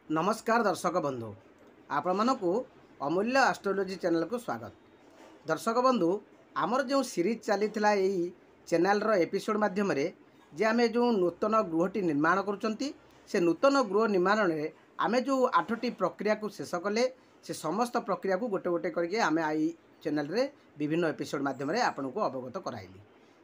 नमस्कार दर्शक बंधु आपण मानक अमूल्य एस्ट्रोलोजी चैनल को स्वागत। दर्शक बंधु आमर जो सीरीज चली यही चैनल रो एपिसोड माध्यम जे आमे जो नूतन गृहटी निर्माण करुँच से नूतन गृह निर्माण में आमे जो 8टी प्रक्रिया को शेष कले से समस्त प्रक्रिया को गोटे गोटे करके आमे आई चैनल रे विभिन्न एपिसोड माध्यम आपन को अवगत कराइली।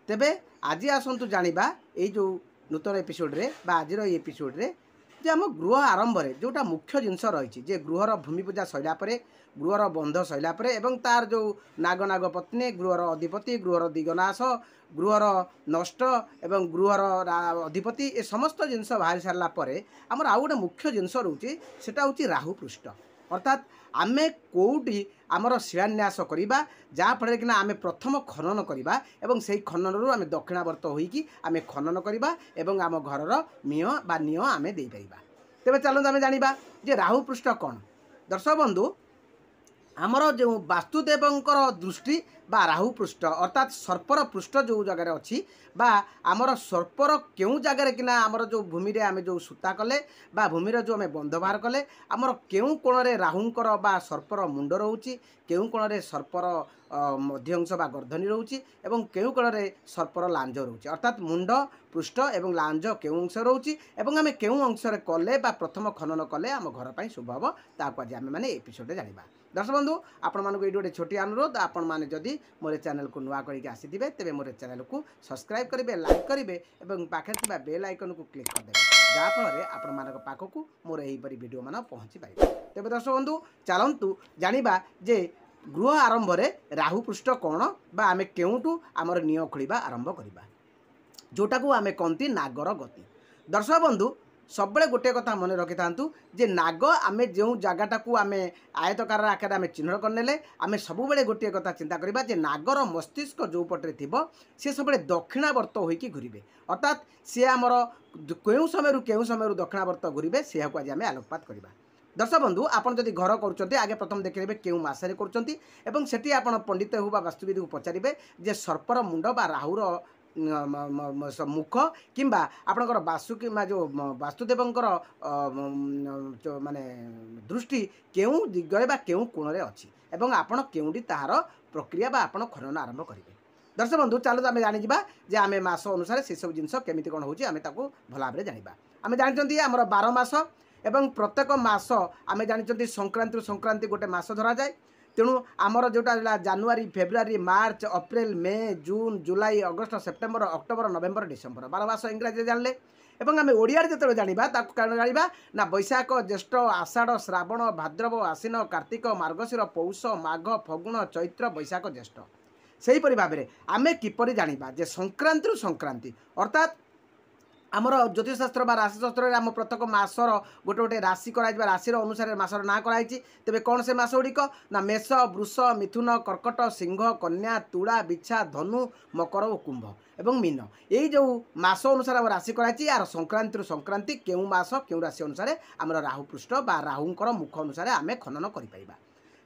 तेबे आज आसतु जानिबा ए जो नूतन एपिसोड रे बा आजिर ए एपिसोड रे जे आम गृह आरंभ में जोटा मुख्य जिनस रही जे गृहर भूमि पूजा सैला गृहर बंध सैला एवं तार जो नाग नाग पत्नी गृहर अधिपति गृहर दिगनाश गृहर नष्ट एवं गृहर अधिपति ए समस्त जिनस बाहरी सारापर आमर आउ गोटे मुख्य जिनस रोचे सेटा हूँ राहु पृष्ठ अर्थात आमे कोउटी आमर शिलान्यास करवा जहाँफल कि आमे प्रथम खनन करवा एवं से खनन रु आमे दक्षिणावर्त होइकी आमे खनन करवा एवं आम घरर मिह बा निह आमे दे पाइबा। तेबे चलते आमे जानिबा जे राहु पृष्ठ कौन। दर्शक बंधु आमर जो वास्तुदेवंकर दृष्टि बा राहु पृष्ठ अर्थात सर्पर पृष्ठ जो जगार अच्छी बा आमर सर्पर क्यों जगार कि आमर जो भूमि रे आमे जो सूता कले बा भूमिर जो आमे बंध बाहर कले आमर क्यों कोण रे राहुंकर बा सर्पर मुंड रोची क्यों कोण रे सर्पर मध्य अंश बा गर्धनी रोची एवं क्यों कोण रे सर्पर लांज रोची अर्थात मुंड पृष्ठ एवं लांज क्यों अंश रोची एवं आमे क्यों अंश रे कले बा प्रथम खनन कले आम घर पई शुभ हबो ताको आज आमे माने एपिसोड जानिबा। दर्शक बंधु आपण मानक ये गोटे छोटी अनुरोध आपण माने जदि मोर चैनल को नुआ करके आसीथिबे तेबे मोर चैनल को सब्सक्राइब करेंगे लाइक करेंगे एवं पाखे थिबा बेल आइकन को क्लिक कर देबे जहाँफल आपण मानक पाखक मोर एहीपरि वीडियो मान पहुँची पारे। तेबे दर्शक बंधु चलतु जानिबा जे गृह आरंभ रे राहु पृष्ठ कौन बा आमे केउटू आमर निय खोलिबा आरंभ करिबा जोटा को आमे कहती नागर गति। दर्शक बंधु सब गोटे कथा मन रखि था जे नाग आमे जो जगटा को आमे आयतकार आकार आमे चिन्ह करने आमे सब गोटे कथा चिंता करबा जे नागर मस्तिष्क जो पटे थिबो से सब दक्षिणावर्त होइकी घुरिबे अर्थात सी आमर केउ समय दक्षिणावर्त घुरिबे से आज आमे आलोकपात करबा। दर्शक बंधु आपन जदि घर करुँच आगे प्रथम देखिए केउ मासरे करुँच आपन पंडित हो वास्तुविद को पचारे जे सर्पर मुंड बा राहुर मुख किंबा आपणकर वास्तु कि जो वास्तुदेवंकर माने दृष्टि केउ दिगरे बा केउ कोणरे अछि एवं आपण केउडी ताहार प्रक्रिया बा आपण खनन आरंभ करिवे। दर्शक बंधु चलो आमे जानि जिबा जे आमे मास अनुसार से सब जिंस केमिति कोन होउची आमे ताको भला भाबरे जानिबा। आमे जानिचंती हमर 12 मास एवं प्रत्येक मास आमे जानिचंती संक्रांति गोटे मास धरा जाए तेणु आमर जोटा जनवरी फेब्रुआरी मार्च अप्रैल मे जून जुलाई अगस्त सेप्टेम्बर अक्टोबर नवेम्बर डिसेम्बर 12 मास इंग्राजी जानले एवं आम ओडिया जो जाना जाना ना बैशाख ज्येष्ठ आषाढ़ श्रावण भाद्रव आश्विन कार्तिक मार्गशीर पौष माघ फगुण चैत्र बैशाख ज्येष्ठ सेहीपरि भाव में आमे किपरि जानिबा जे संक्रांति अर्थात आमर ज्योतिषशास्त्र बा राशिशास्त्र आम प्रत्येक मासर गोटे गोटे राशि कर राशि अनुसार मासर ना कराई तेरे कौन से मास गुड़िक ना मेष वृष मिथुन कर्कट सिंह कन्या तुला बिछा धनु मकर और कुंभ एवं मीन यही जो मास अनुसार राशि कराई यार संक्रांति क्यों मास क्यों राशि अनुसार आम राहु पृष्ठ बा राहुंकर मुख अनुसार आम खनन कर।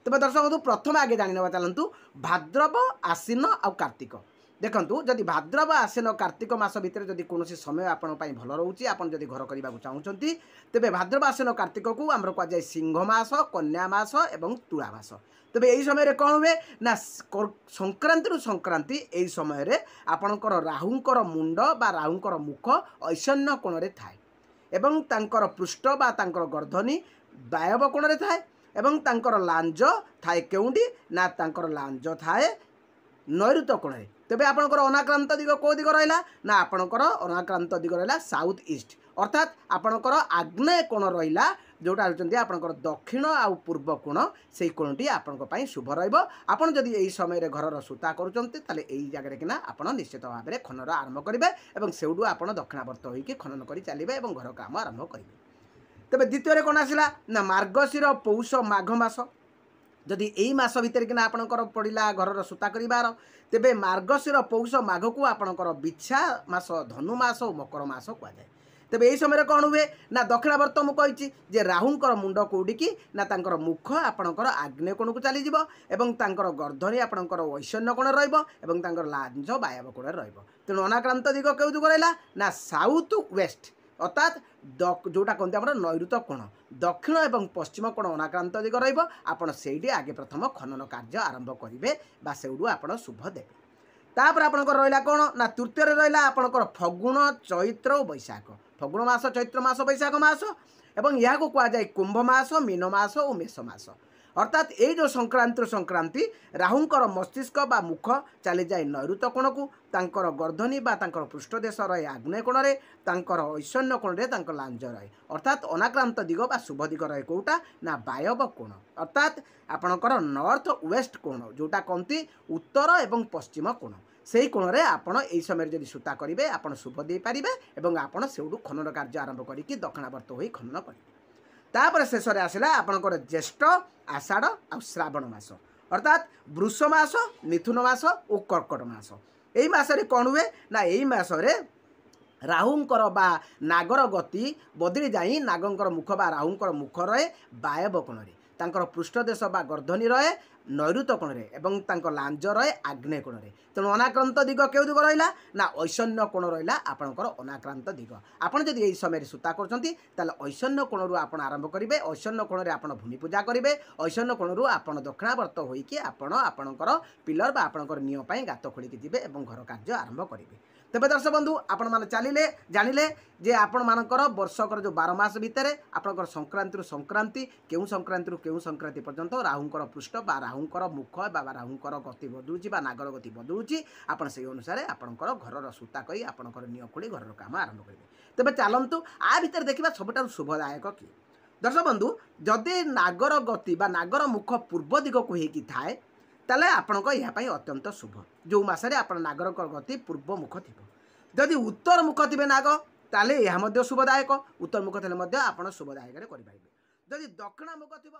तेज दर्शक बंधु प्रथम आगे जानी ना चलतु भाद्रव आश्विन आ कार्तिक देखंतु जदि भाद्रव आश्विन कार्तिक मास भितर जदि कौन समय आपण भल रोचे आपन जदि घर करने को चाहूँगी तेरे भाद्रव आश्विन कार्तिक को आमर कहुए सिंह मास कन्या मास एवं तुला मास। तेरे यही समय कौन हुए ना संक्रांति यही समय आपणकर राहुंकर मुंड बा राहुंकर मुख ऐशान्य कोण रे थाए एवं तांकर पृष्ठ बा तांकर गर्धनी वायव्य कोण रे थाए एवं तांकर लांज थाए केउंडी ना तांकर लांज थाए नैऋत कोण रे। तेबे आपणकर अनाक्रांत दिग को दिग रहा ना आपणकर अनाक्रांत दिग रहा साउथ ईस्ट अर्थात आपणकर आग्नेय कोण रहा जोटा होती आपणकर दक्षिण आउ पूर्व कोण से कोणटी आपंपाई शुभ रन जदि यही समय घर सूता करें यही जगह कि आप निश्चित भाव में खनन आरंभ करेंगे से आप दक्षिणावर्त होकर खनन कर चलिए और घर काम आरंभ करेंगे। तेज द्वितीय कौन आसला ना मार्गशीर पौष माघ मास जदि यही मास भितर कि आपणकर पड़ा घर सूता कर तेबे मार्गशीर पौष माघ को आपणकर बिछा मास धनु मास और मकर मास कहुए। तेबे यही समय कौन हुए ना दक्षिणावर्त मुझे जे राहुंकर मुंड कौटिकी ना तांकर मुख आपणकर आग्नेय कोण को चली जीव एवं तांकर गर्धनी आपणकर ऐशान्य कोण रहिबो लांज वायव्य कोण रहिबो। तेणु अनाक्रांत दिग केउ दिग रहा ना साउथ वेस्ट अर्थात जोटा कहते हैं नैऋत कोण दक्षिण एवं पश्चिम कोण अनाक्रांत दिग रही आगे प्रथम खनन कार्य आरंभ करेंगे से आप शुभ देवे। तापर आपंकर रहा कौन ना तृतीय रहा आपंकर फगुण चैत्र और बैशाख फगुण मास चैत्र मास बैशाख मास एवं यह कहुए कुंभ मास मीन मास और मेष मास अर्थात ये जो संक्रांति राहुंकर मस्तिष्क बा मुख चली जाए नैऋत्य कोण को तांकर गर्धनी बा तांकर पृष्ठदेश रहे आग्नेय कोण में तांकर ईशान्य कोण में लांज रहे अर्थात अनाक्रांत दिग बा शुभ दिग रहे कौटा ना वायव कोण अर्थात आपणकर नॉर्थ वेस्ट कोण जोटा कहती उत्तर एवं पश्चिम कोण से कोण में आपड़ यही समय जब सूता करेंगे आप शुभ दे पारे और आपड़ से खनन कार्य आरंभ करके दक्षिणावर्त हो खनन करेंगे। तापर शेष में आसला आपंकर ज्येष्ठ आषाढ़ आ श्रावण मास अर्थात वृष मास मिथुन मास और कर्कट मास यही मसरे कौन हुए ना यही मसरे राहुंकर बा नागर गति बदली जाई नागंकर मुख बा राहुंकर मुख रहे वायव कोण में तांकर पृष्ठदेश बा गर्धनी रहे नैऋत्य कोण में एवं तांकर लांज रहे आग्नेय कोण में तेणु अनाक्रांत दिग क्यों दिग रहा ना ऐशान्य कोण रहा आपंकर अनाक्रांत दिग आपड़ जब यही समय सूता कर ऐशान्य कोण आप आरंभ करेंगे ऐशान्य कोण में आप भूमि पूजा करेंगे ऐशान्य कोण आप दक्षिणावर्त होकर आपणकर पिलर बा आपणकर नियम गात खोलिकी जी और घर कार्य आरंभ करेंगे। तेज दर्शक बंधु आपण मैंने चलिए जानिले जे आपण मानकर वर्षकर जो 12 मास भितर आपंकर संक्रांति संक्रांति केउ संक्रांति केउ संक्रांति पर्यंत राहुंकर पृष्ठ बा राहुंकर मुख बा राहुंकर गति बदलुची बा नागर गति बदलुची आपण से अनुसार आपंकर घर सूता करी आपंकर निय खोली घर काम आरंभ करेंगे। तेज चलतु आ भितर देखा सबुठ शुभदायक किए दर्शक बंधु जदि नागर गति बा नागर मुख पूर्व दिग को होगी थाए ताले आपणक यहाँ अत्यंत शुभ जो मसरे आप नागर गति पूर्व मुख थी जदि उत्तर मुख थे नाग ताले यह शुभदायक उत्तर मुख थे आप शुभदायक करेंगे जदि दक्षिण मुख थी